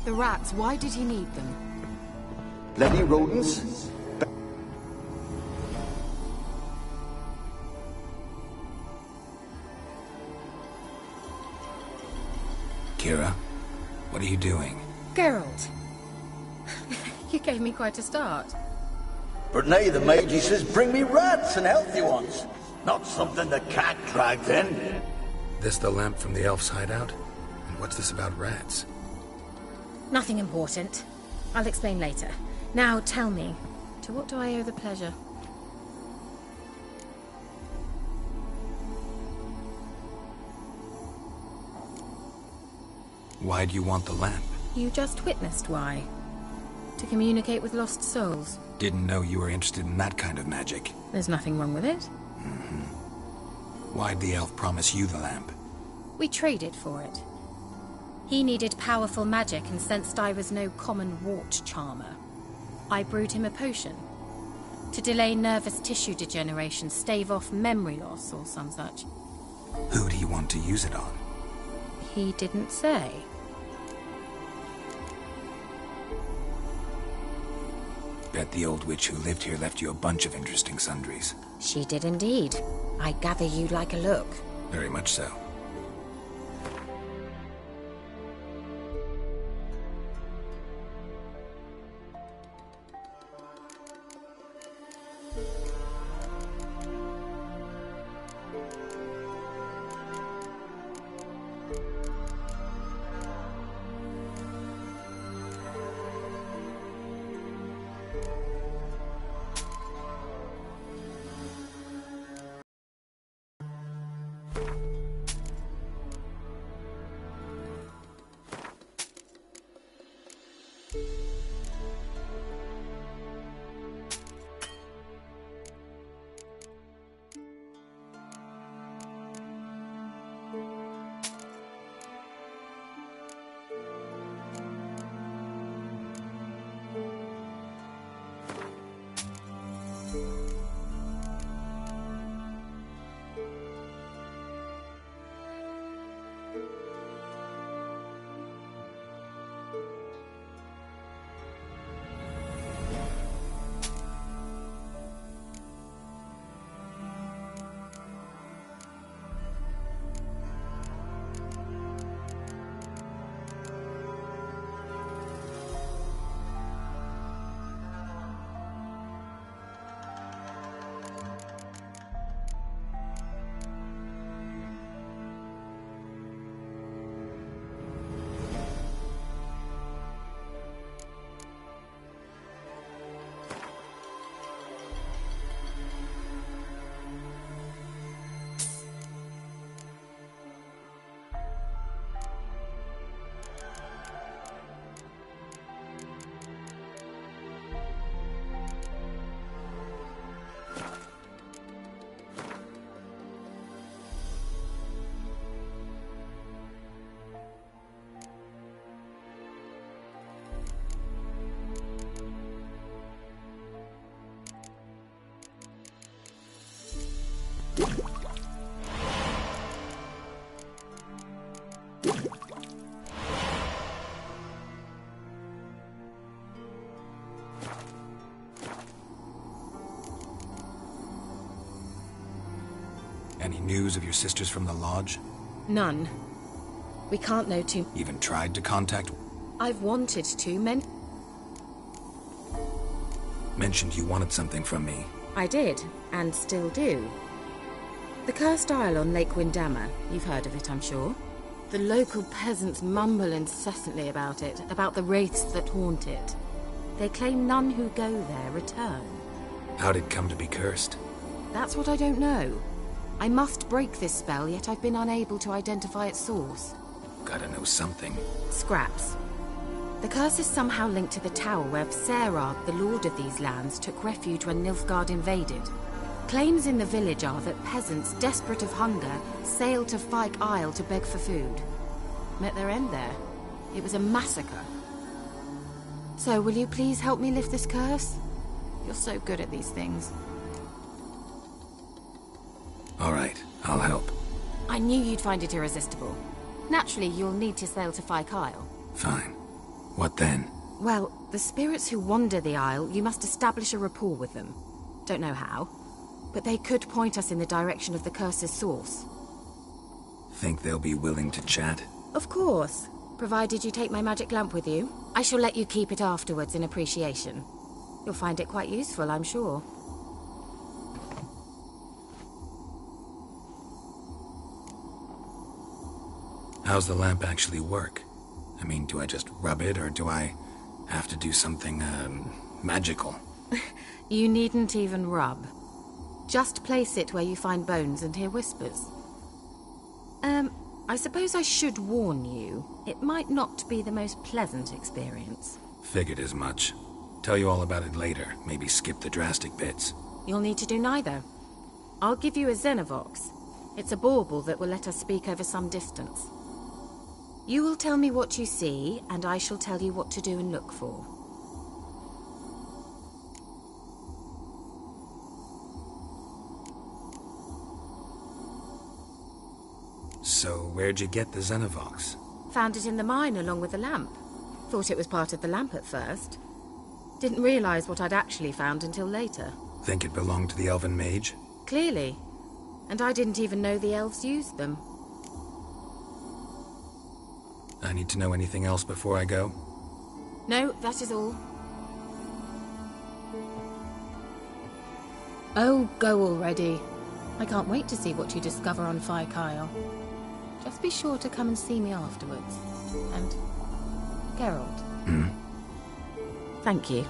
The rats, why did he need them? Bloody rodents. Kira, what are you doing? Geralt. You gave me quite a start. But now the mage, he says, bring me rats and healthy ones. Not something the cat dragged in. This the lamp from the elf's hideout? And what's this about rats? Nothing important. I'll explain later. Now tell me, to what do I owe the pleasure? Why do you want the lamp? You just witnessed why. To communicate with lost souls. Didn't know you were interested in that kind of magic. There's nothing wrong with it. Mm-hmm. Why'd the elf promise you the lamp? We traded for it. He needed powerful magic and sensed I was no common wart charmer. I brewed him a potion. To delay nervous tissue degeneration, stave off memory loss or some such. Who'd he want to use it on? He didn't say. Bet the old witch who lived here left you a bunch of interesting sundries. She did indeed. I gather you'd like a look. Very much so. Any news of your sisters from the lodge? None. We can't know too... Even tried to contact... I've wanted to, Mentioned you wanted something from me. I did, and still do. The cursed isle on Lake Windammer. You've heard of it, I'm sure. The local peasants mumble incessantly about it, about the wraiths that haunt it. They claim none who go there return. How'd it come to be cursed? That's what I don't know. I must break this spell, yet I've been unable to identify its source. Gotta know something. Scraps. The curse is somehow linked to the tower where Pserad, the lord of these lands, took refuge when Nilfgaard invaded. Claims in the village are that peasants, desperate of hunger, sailed to Fyke Isle to beg for food. Met their end there. It was a massacre. So, will you please help me lift this curse? You're so good at these things. All right, I'll help. I knew you'd find it irresistible. Naturally, you'll need to sail to Fyke Isle. Fine. What then? Well, the spirits who wander the Isle, you must establish a rapport with them. Don't know how, but they could point us in the direction of the curse's source. Think they'll be willing to chat? Of course, provided you take my magic lamp with you. I shall let you keep it afterwards in appreciation. You'll find it quite useful, I'm sure. How's the lamp actually work? I mean, do I just rub it, or do I have to do something, magical? You needn't even rub. Just place it where you find bones and hear whispers. I suppose I should warn you. It might not be the most pleasant experience. Figured as much. Tell you all about it later. Maybe skip the drastic bits. You'll need to do neither. I'll give you a Xenovox. It's a bauble that will let us speak over some distance. You will tell me what you see, and I shall tell you what to do and look for. So, where'd you get the Xenovox? Found it in the mine along with the lamp. Thought it was part of the lamp at first. Didn't realize what I'd actually found until later. Think it belonged to the elven mage? Clearly. And I didn't even know the elves used them. I need to know anything else before I go? No, that is all. Oh, go already. I can't wait to see what you discover on Fyke Isle. Just be sure to come and see me afterwards. And Geralt. Thank you.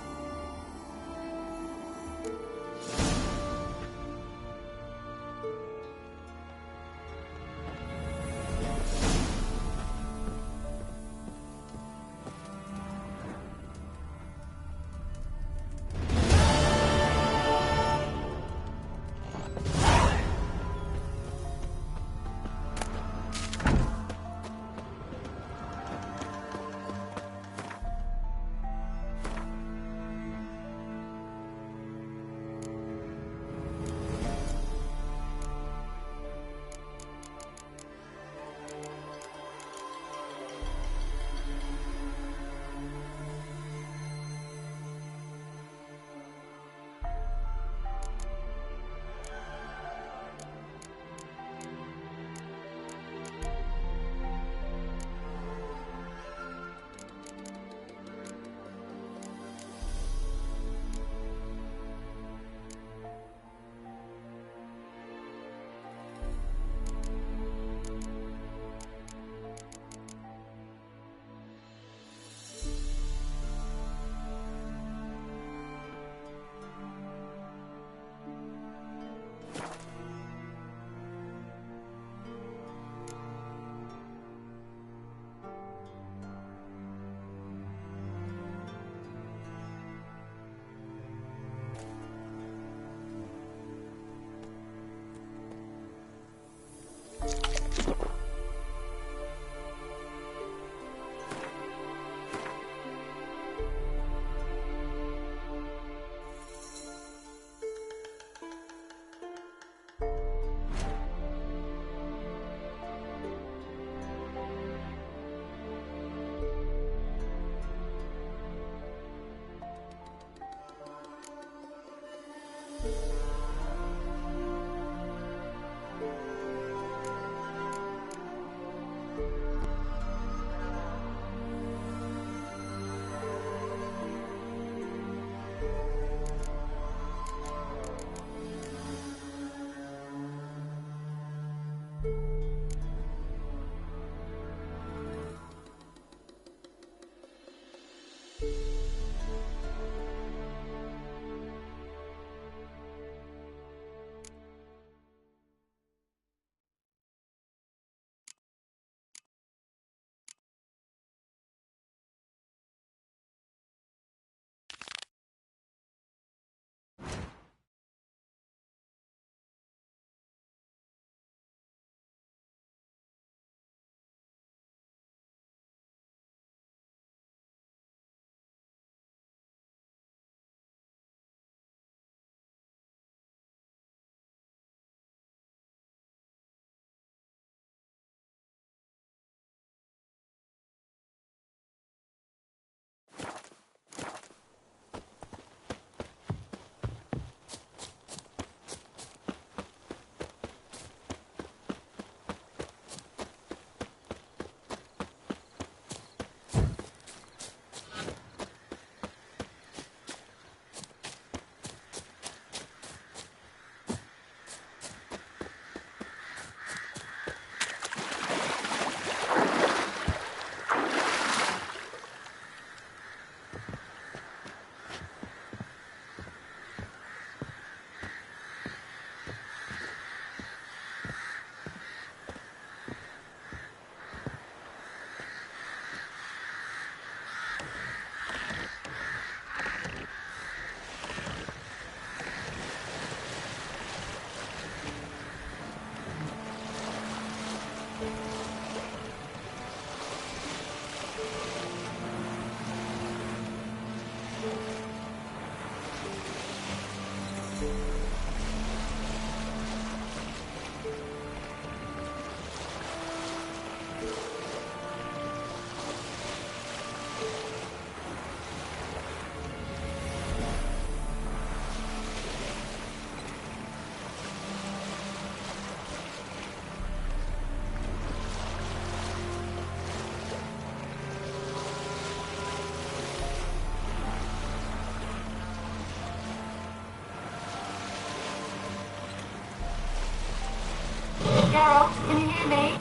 hear me?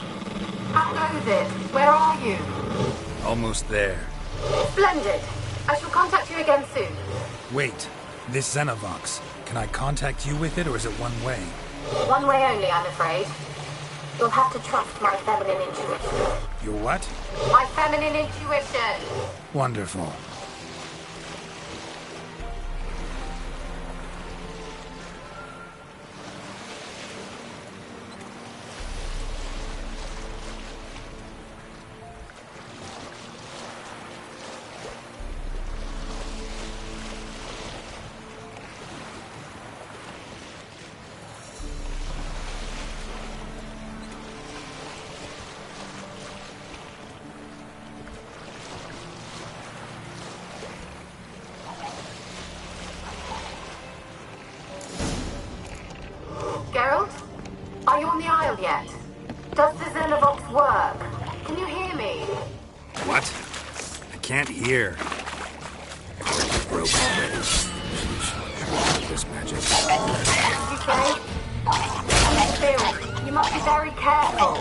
How goes it? Where are you? Almost there. Splendid. I shall contact you again soon. Wait, this Xenovox. Can I contact you with it, or is it one way? One way only, I'm afraid. You'll have to trust my feminine intuition. Your what? My feminine intuition. Wonderful. Geralt? Are you on the Isle yet? Does the Xenovox work? Can you hear me? What? I can't hear. Broke already. This magic. What did you say? Still, you must be very careful.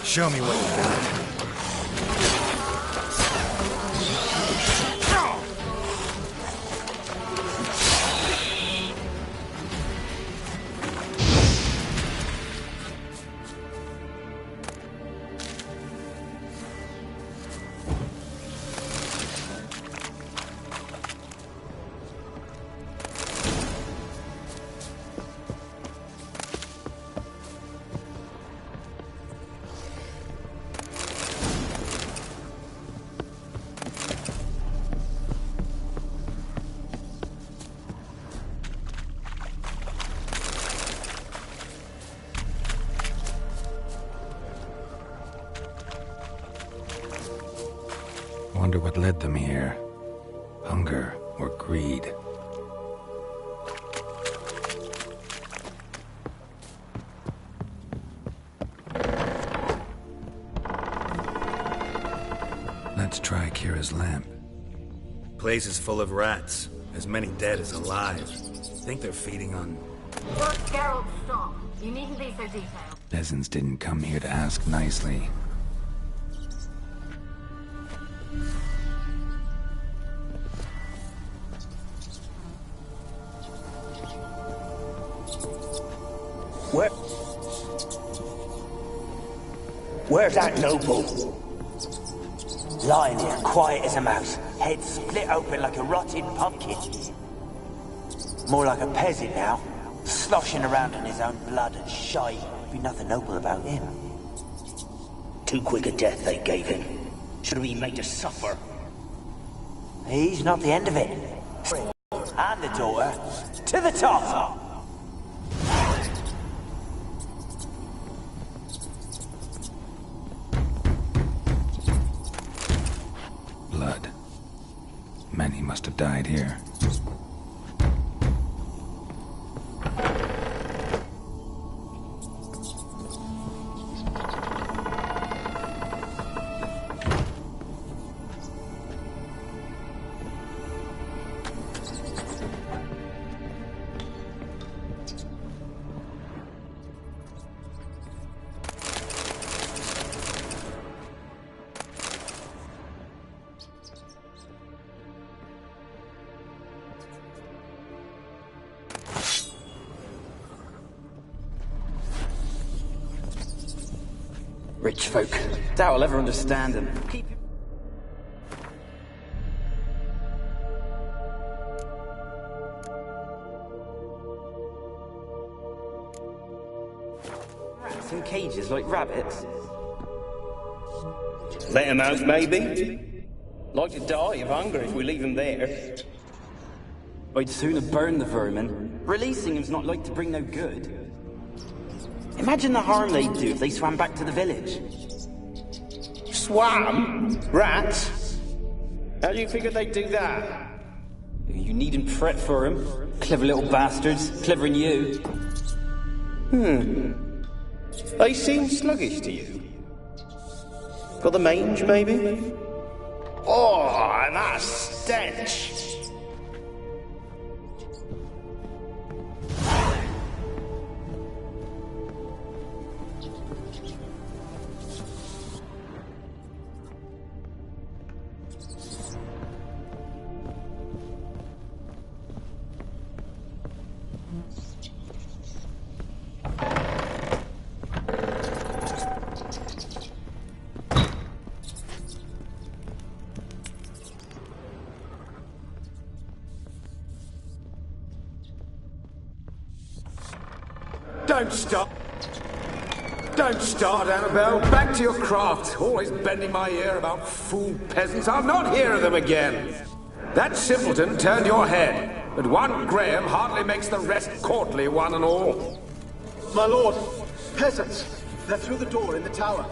Show me what you got. Wonder what led them here. Hunger or greed. Let's try Kira's lamp. Place is full of rats. As many dead as alive. Think they're feeding on... Look, Geralt, stop. You needn't be so detailed. Peasants didn't come here to ask nicely. Where's that noble? Lying here, quiet as a mouse, head split open like a rotted pumpkin. More like a peasant now, sloshing around in his own blood and shite. Be nothing noble about him. Too quick a death they gave him. Should have been made to suffer. He's not the end of it. And the daughter, to the top! Blood. Many must have died here. Rich folk. Doubt I'll ever understand them. Rats in cages like rabbits. Let them out, maybe? Like to die of hunger if we leave them there. I'd sooner burn the vermin. Releasing them's not like to bring no good. Imagine the harm they'd do if they swam back to the village. Swam? Rats? How do you figure they'd do that? You needn't fret for them. Clever little bastards. Clever than you. They seem sluggish to you. Got the mange, maybe? Oh, and that stench! Don't stop. Don't start, Annabelle. Back to your craft. Always bending my ear about fool peasants. I'll not hear of them again. That simpleton turned your head, but one Graham hardly makes the rest courtly, one and all. My lord, peasants. They're through the door in the tower.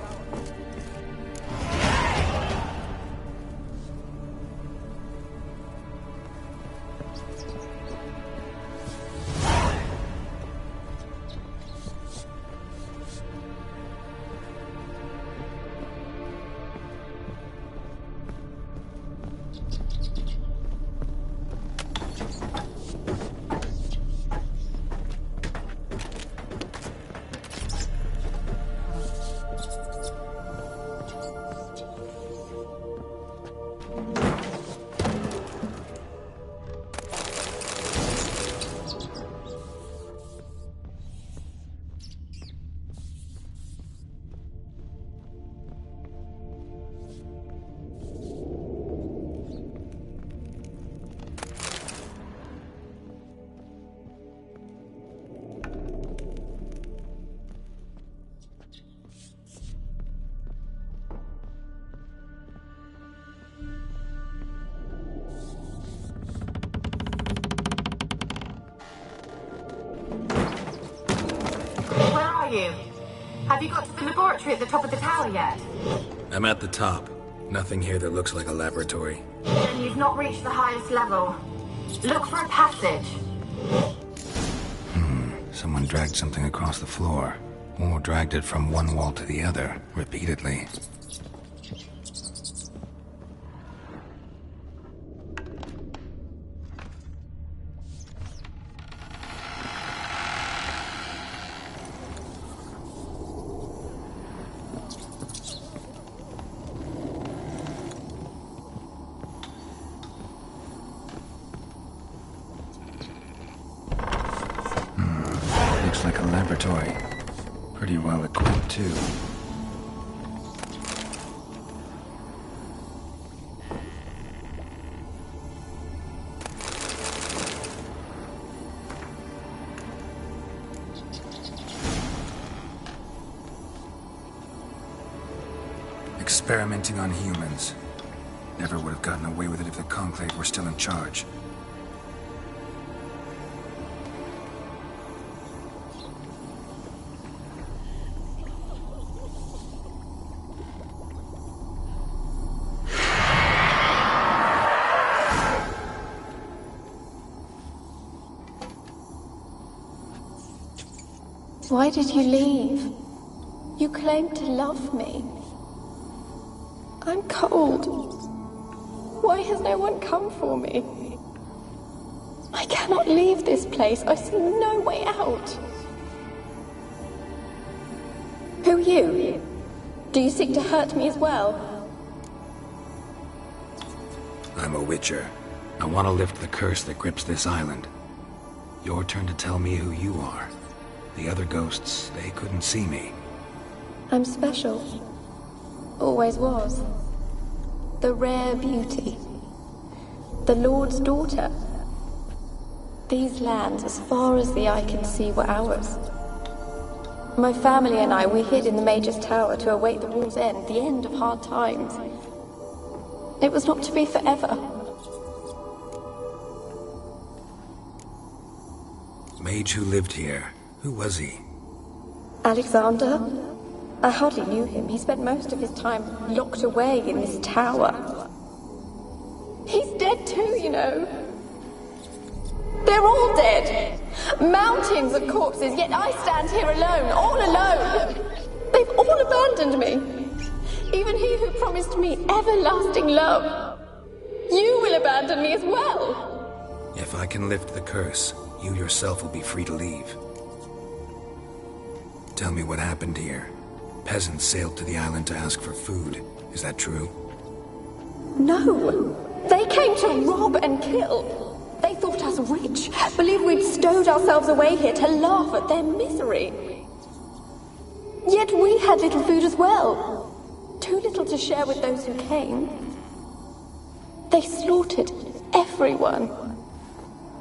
Where are you? Have you got to the laboratory at the top of the tower yet? I'm at the top. Nothing here that looks like a laboratory. Then you've not reached the highest level. Look for a passage. Someone dragged something across the floor. Or dragged it from one wall to the other, repeatedly. Looks like a laboratory. Pretty well equipped, too. Experimenting on humans. Never would have gotten away with it if the Conclave were still in charge. Why did you leave? You claimed to love me. I'm cold. Why has no one come for me? I cannot leave this place. I see no way out. Who are you? Do you seek to hurt me as well? I'm a Witcher. I want to lift the curse that grips this island. Your turn to tell me who you are. The other ghosts, they couldn't see me. I'm special. Always was. The rare beauty. The Lord's daughter. These lands, as far as the eye can see, were ours. My family and I, we hid in the Mage's Tower to await the war's end, the end of hard times. It was not to be forever. Mage who lived here. Who was he? Alexander? I hardly knew him. He spent most of his time locked away in this tower. He's dead too, you know. They're all dead. Mountains of corpses, yet I stand here alone, all alone. They've all abandoned me. Even he who promised me everlasting love. You will abandon me as well. If I can lift the curse, you yourself will be free to leave. Tell me what happened here. Peasants sailed to the island to ask for food. Is that true? No. They came to rob and kill. They thought us rich, believed we'd stowed ourselves away here to laugh at their misery. Yet we had little food as well. Too little to share with those who came. They slaughtered everyone.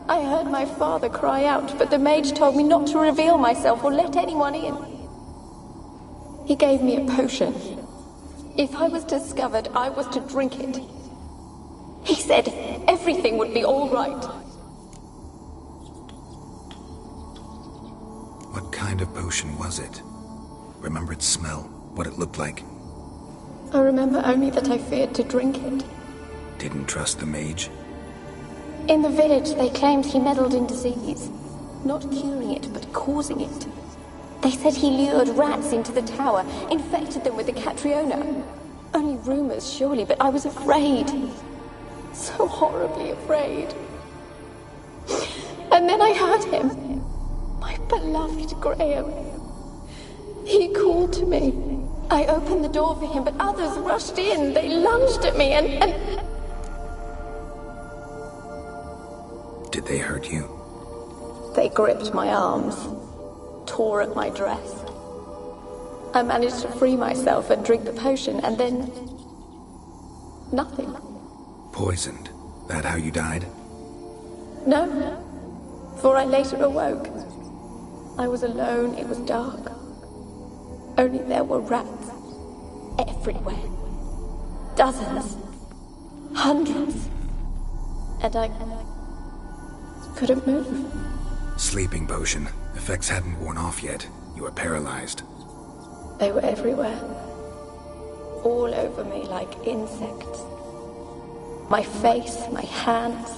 I heard my father cry out, but the mage told me not to reveal myself or let anyone in. He gave me a potion. If I was discovered, I was to drink it. He said everything would be all right. What kind of potion was it? Remember its smell? What it looked like? I remember only that I feared to drink it. Didn't trust the mage? In the village, they claimed he meddled in disease. Not curing it, but causing it. They said he lured rats into the tower, infected them with the Catriona. Only rumors, surely, but I was afraid. So horribly afraid. And then I heard him. My beloved Graham. He called to me. I opened the door for him, but others rushed in. They lunged at me and... Did they hurt you? They gripped my arms, tore at my dress. I managed to free myself and drink the potion, and then... nothing. Poisoned? That how you died? No, for I later awoke. I was alone, it was dark. Only there were rats. Everywhere. Dozens. Hundreds. And I couldn't move. Sleeping potion. Effects hadn't worn off yet. You were paralyzed. They were everywhere. all over me like insects. My face, my hands.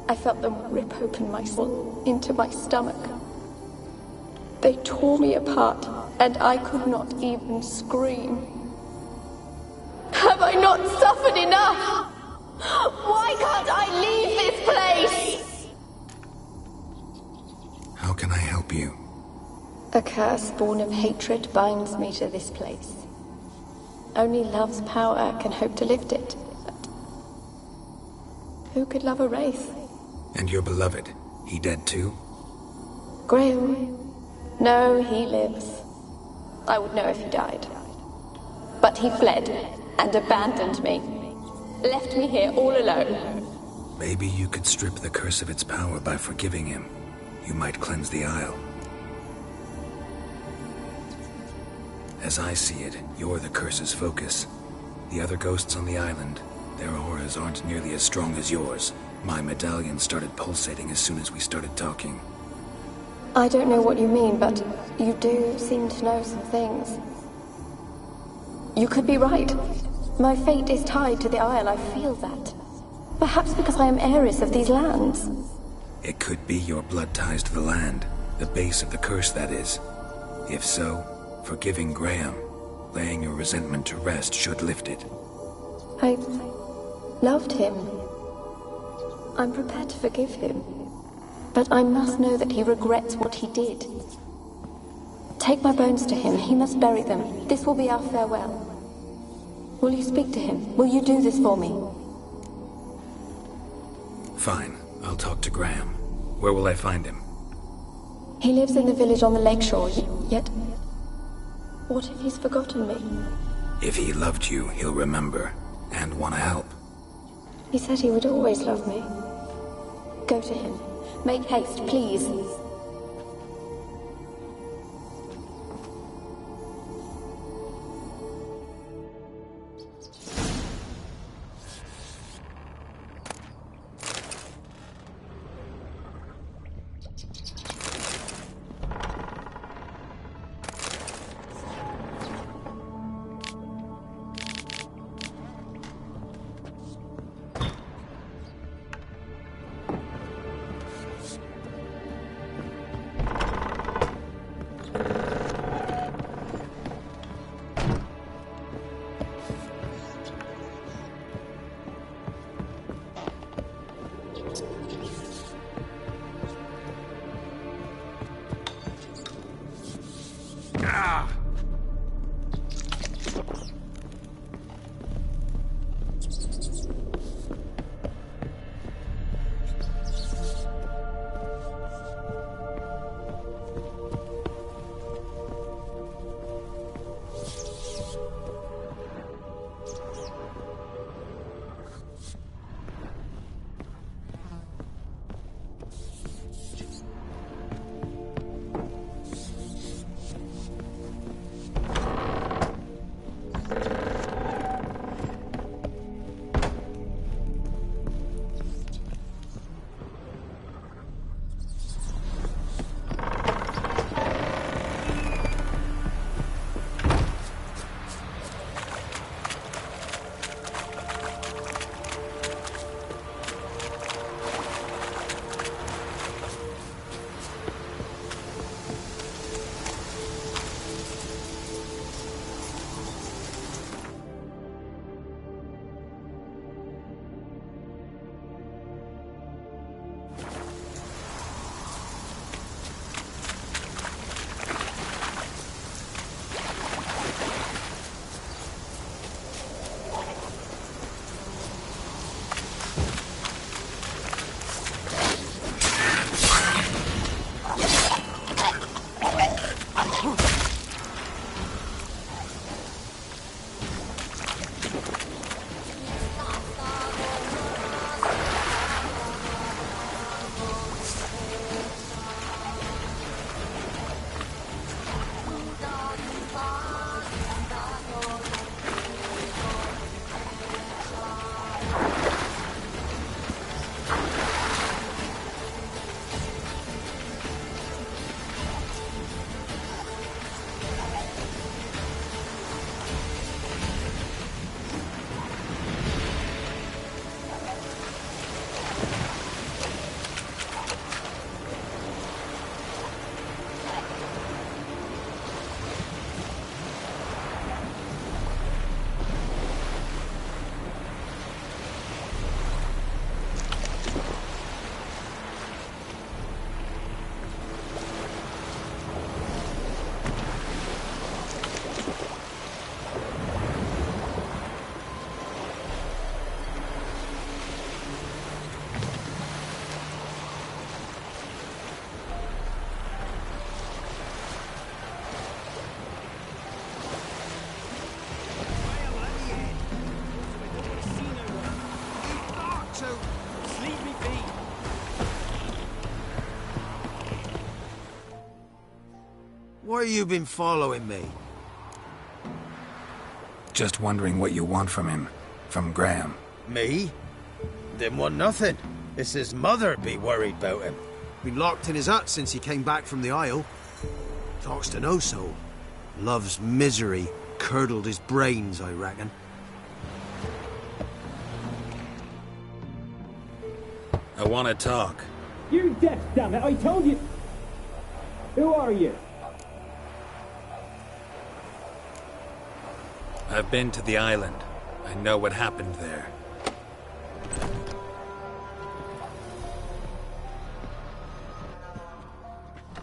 I felt them rip open my soul into my stomach. They tore me apart, and I could not even scream. Have I not suffered enough? Why can't I leave this place? How can I help you? A curse born of hatred binds me to this place. Only love's power can hope to lift it. But who could love a wraith? And your beloved, he dead too? Graham? No, he lives. I would know if he died. But he fled and abandoned me. Left me here all alone. Maybe you could strip the curse of its power by forgiving him. You might cleanse the Isle. As I see it, you're the curse's focus. The other ghosts on the island, their auras aren't nearly as strong as yours. My medallion started pulsating as soon as we started talking. I don't know what you mean, but you do seem to know some things. You could be right. My fate is tied to the Isle, I feel that. Perhaps because I am heiress of these lands. It could be your blood ties to the land, the base of the curse, that is. If so, forgiving Graham, laying your resentment to rest should lift it. I loved him. I'm prepared to forgive him. But I must know that he regrets what he did. Take my bones to him. He must bury them. This will be our farewell. Will you speak to him? Will you do this for me? Fine. I'll talk to Graham. Where will I find him? He lives in the village on the lakeshore, yet... What if he's forgotten me? If he loved you, he'll remember, and want to help. He said he would always love me. Go to him. Make haste, please. Why you been following me? Just wondering what you want from him. From Graham. Me? Didn't want nothing. It's his mother be worried about him. Been locked in his hut since he came back from the Isle. Talks to no soul. Love's misery curdled his brains, I reckon. I want to talk. You're deaf, damn it! I told you! Who are you? I've been to the island. I know what happened there.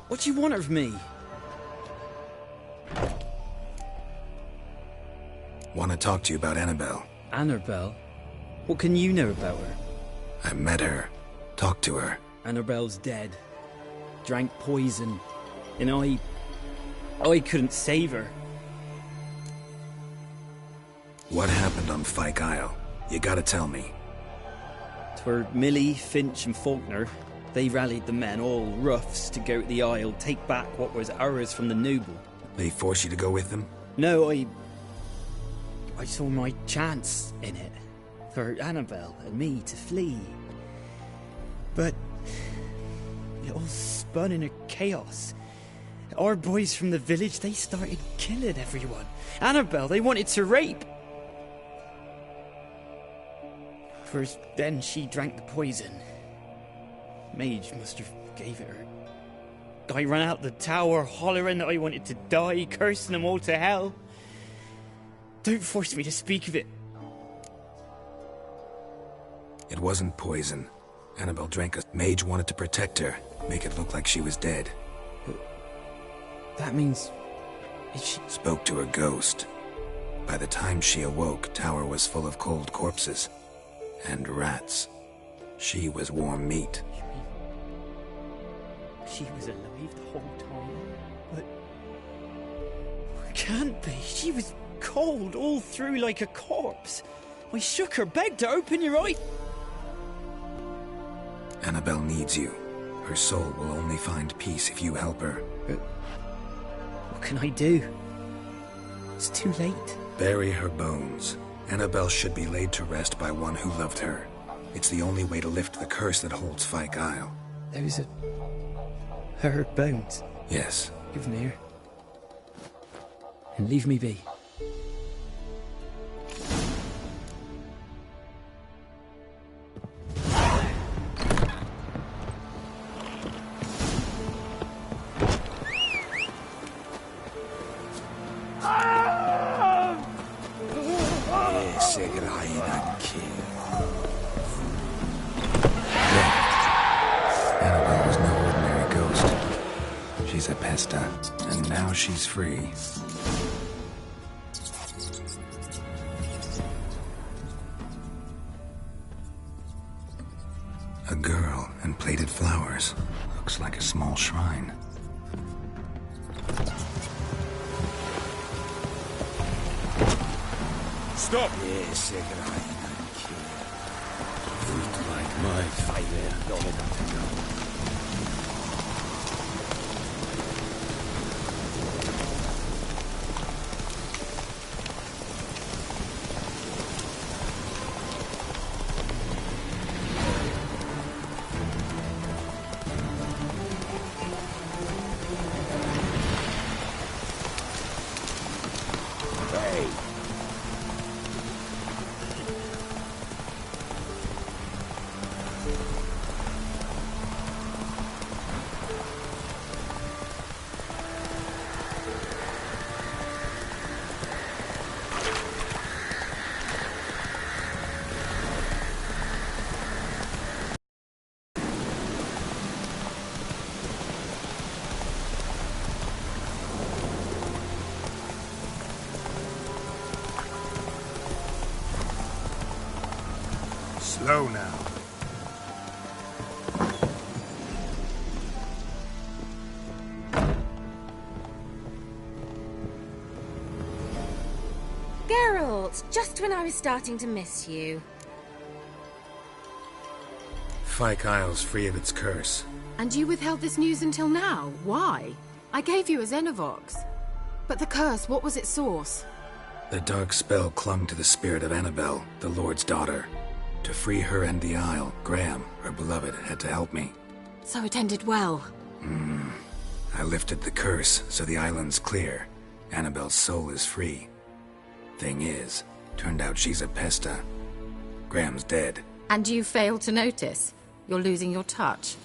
What do you want of me? Want to talk to you about Annabelle. Annabelle? What can you know about her? I met her. Talked to her. Annabelle's dead. Drank poison. And I couldn't save her. What happened on Fyke Isle? You gotta tell me. 'Twere Millie, Finch and Faulkner. They rallied the men, all roughs, to go to the Isle, take back what was ours from the noble. They forced you to go with them? No, I saw my chance in it. For Annabelle and me to flee. But it all spun in a chaos. Our boys from the village, they started killing everyone. Annabelle, they wanted to rape. First, then she drank the poison. Mage must have gave it her. I ran out the tower, hollering that I wanted to die, cursing them all to hell. Don't force me to speak of it. It wasn't poison. Annabelle drank a... Mage wanted to protect her, make it look like she was dead. That means... She spoke to a ghost. By the time she awoke, tower was full of cold corpses. And rats. She was warm meat. She was alive the whole time? But... It can't be. She was cold all through like a corpse. I shook her, begged her, open your eye. Annabelle needs you. Her soul will only find peace if you help her. But what can I do? It's too late. Bury her bones. Annabelle should be laid to rest by one who loved her. It's the only way to lift the curse that holds Fyke Isle. Those are... her bones? Yes. Give them here. And leave me be. Annabelle was no ordinary ghost. She's a pesta, and now she's free. A girl and plated flowers. Looks like a small shrine. Stop! Yes, Fruit like my fire, Lord. Slow now. Geralt, just when I was starting to miss you. Fyke Isle's free of its curse. And you withheld this news until now? Why? I gave you a Xenovox. But the curse, what was its source? The dark spell clung to the spirit of Annabelle, the Lord's daughter. To free her and the Isle, Graham, her beloved, had to help me. So it ended well. I lifted the curse, so the island's clear. Annabelle's soul is free. Thing is, turned out she's a pesta. Graham's dead. And you failed to notice? You're losing your touch.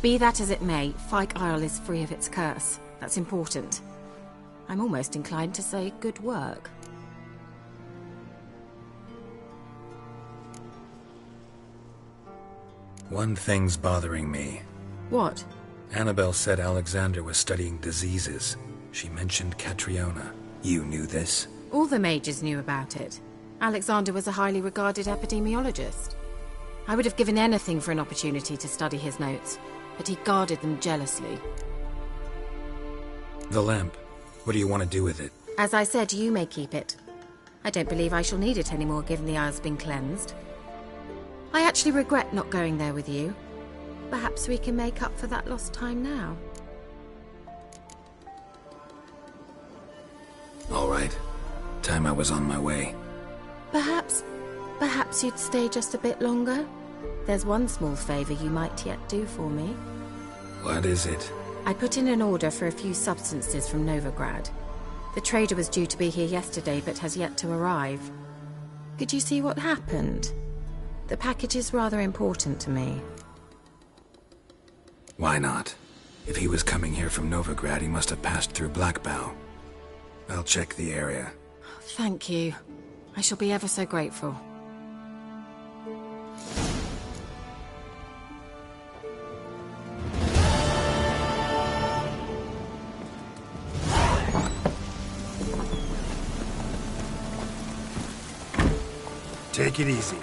Be that as it may, Fyke Isle is free of its curse. That's important. I'm almost inclined to say good work. One thing's bothering me. What? Annabelle said Alexander was studying diseases. She mentioned Catriona. You knew this? All the mages knew about it. Alexander was a highly regarded epidemiologist. I would have given anything for an opportunity to study his notes, but he guarded them jealously. The lamp. What do you want to do with it? As I said, you may keep it. I don't believe I shall need it anymore, given the Isle's been cleansed. I actually regret not going there with you. Perhaps we can make up for that lost time now. All right. Time I was on my way. Perhaps you'd stay just a bit longer? There's one small favor you might yet do for me. What is it? I put in an order for a few substances from Novigrad. The trader was due to be here yesterday, but has yet to arrive. Could you see what happened? The package is rather important to me. Why not? If he was coming here from Novigrad, he must have passed through Blackbow. I'll check the area. Thank you. I shall be ever so grateful. Take it easy.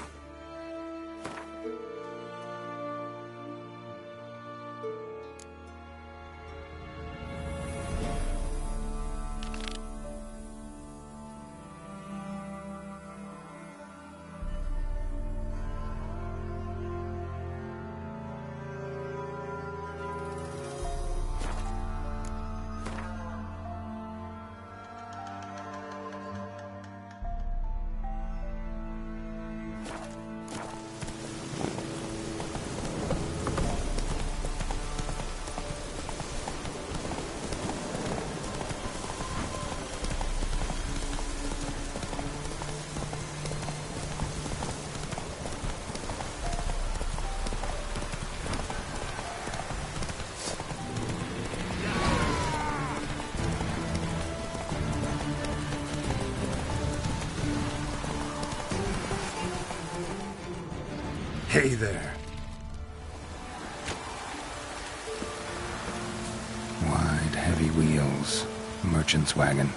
Hey there. Wide, heavy wheels. Merchant's wagon.